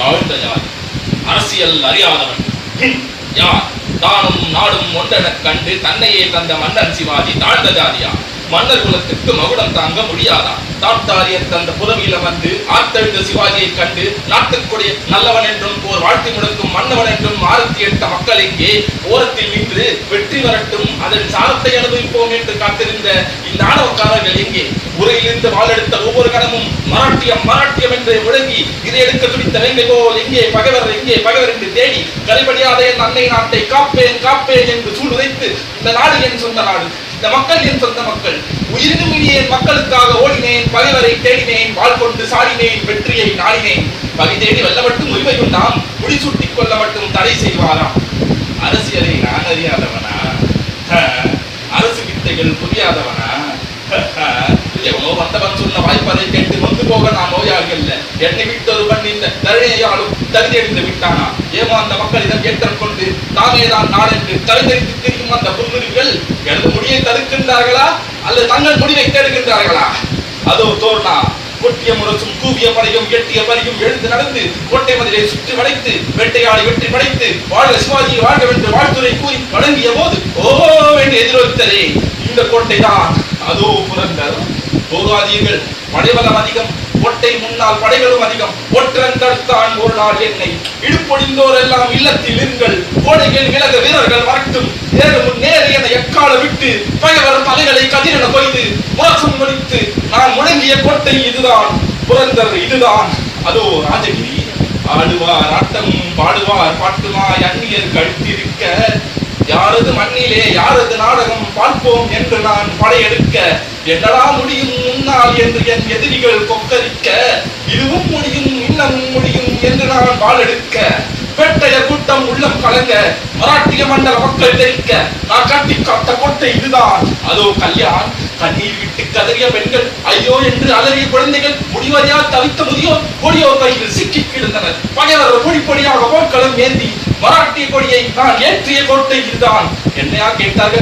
தாழ்ந்த ஜாதி, அரசியல் அறியாதவன். யார்? தானும் நாடும் ஒன்றெனக் கண்டு தன்னையே தந்த மன்னன் சிவாஜி தாழ்ந்த ஜாதியா? மன்னர் குலத்துக்கு மகுடம் தாங்க முடியாதா? தாத்தாரியர் தந்த புதவியில வந்து ஆத்தெழுந்த சிவாஜியை கண்டு நாட்டுக்குடைய நல்லவன் என்றும் போர் வாழ்த்தி முடக்கும் மன்னவன் என்றும் ஆரத்தி எடுத்த மக்கள் எங்கே? ஓரத்தில் நின்று வெற்றி வரட்டும், அதன் சாரத்தை அனுபவிப்போம் என்று காத்திருந்த இந்த ஆணவக்காரர்கள் எங்கே? உரையிலிருந்து வாழெடுத்த ஒவ்வொரு கணமும் மராட்டியம் மராட்டியம் என்று முழங்கி இதை எடுக்க துடித்த வேங்கை போல் எங்கே பகைவர், எங்கே பகைவர் என்று தேடி கரைபடியாத என் அன்னை நாட்டை காப்பேன் காப்பேன் என்று சூடுரைத்து இந்த நாடு என் சொந்த நாடு, இந்த மக்கள் என் சொந்த மக்கள், உயிரினும் இனியேன் மக்களுக்காக ஓடினேன், பகைவரை தேடினேன், வாழ் கொண்டு சாடினேன், வெற்றியை நாடினேன். பகை தேடி வெல்ல மட்டும் உரிமை உண்டாம், முடிசூட்டிக் கொள்ள மட்டும் தடை செய்வாராம். அரசியலை நான் அறியாதவனா? அரசு வித்தைகள் புரியாதவனா? எவனோ வந்தவன் சொன்ன வாய்ப்பதை கேட்டு வந்து போக நான் நோயாளிகள். என்னை விட்டொரு பண்ணி இந்த தருணையாலும் தகுதியடைந்து விட்டானா? ஏமா அந்த மக்கள் இதை ஏற்றுக்கொண்டு தாமேதான் நாடென்று தலைதறித்து திரியும் அந்த புல்லுரிகள் எனது முடியை தடுக்கின்றார்களா அல்லது தங்கள் முடிவை தேடுகின்றார்களா? அதோ தோர்னா கொட்டிய முரசும் கூவிய படையும் எட்டிய பறியும் எழுந்து நடந்து கோட்டை மதிலை சுற்றி வளைத்து வேட்டையாடி வெற்றி படைத்து வாழ்க சிவாஜி வாழ்க வென்று வாழ்த்துறை கூறி வழங்கிய போது ஓஹோ என்று எதிரொலித்ததே இந்த கோட்டை தான். அதோ புரந்தர். போகாதீர்கள், படைபலம் அதிகம், கோட்டை முன்னால் படைகளும் அதிகம், ஒற்றன் தடுத்தான் ஒரு நாள் என்னை, இடுப்பொடிந்தோர் எல்லாம் இல்லத்தில் இருங்கள், கோடைகள் விலக வீரர்கள் வரட்டும், ஏறு முன்னேறி என எக்கால விட்டு பகைவர் தலைகளை கதிரென கொய்து முரசம் முடித்து நான் முழங்கிய கோட்டை இதுதான், புரந்தர் இதுதான். அதோ ராஜகிரி. ஆடுவார் ஆட்டமும் பாடுவார் பாட்டுமாய் அந்நியர் கழுத்திருக்க, யாரது மண்ணிலே யாரது நாடகம் பார்ப்போம் என்று நான் படையெடுக்க, என்னடா முடியும் முன்னால் என்று என் எதிரிகள் கொக்கரிக்க, இதுவும் முடியும் இன்னமும் முடியும் என்று நான் வாழெடுக்க, வேட்டைய கூட்டம் உள்ளம் கலங்க, மராட்டிய மண்டல மக்கள் தெரிக்க, நான் கட்டி காத்த கோட்டை இதுதான். அதோ கல்யாண். கண்ணீர் விட்டு கதறிய பெண்கள், ஐயோ என்று அலறிய குழந்தைகள், முடிவறியால் தவித்த முதியோர் கொடியோர் கையில் சிக்கி கிடந்தனர். பகைவர் பொடி பொடியாக போர்க்களம் ஏந்தி மராட்டிய கொடியை நான் ஏற்றிய கோட்டை இதுதான். என்னையா கேட்டார்கள்?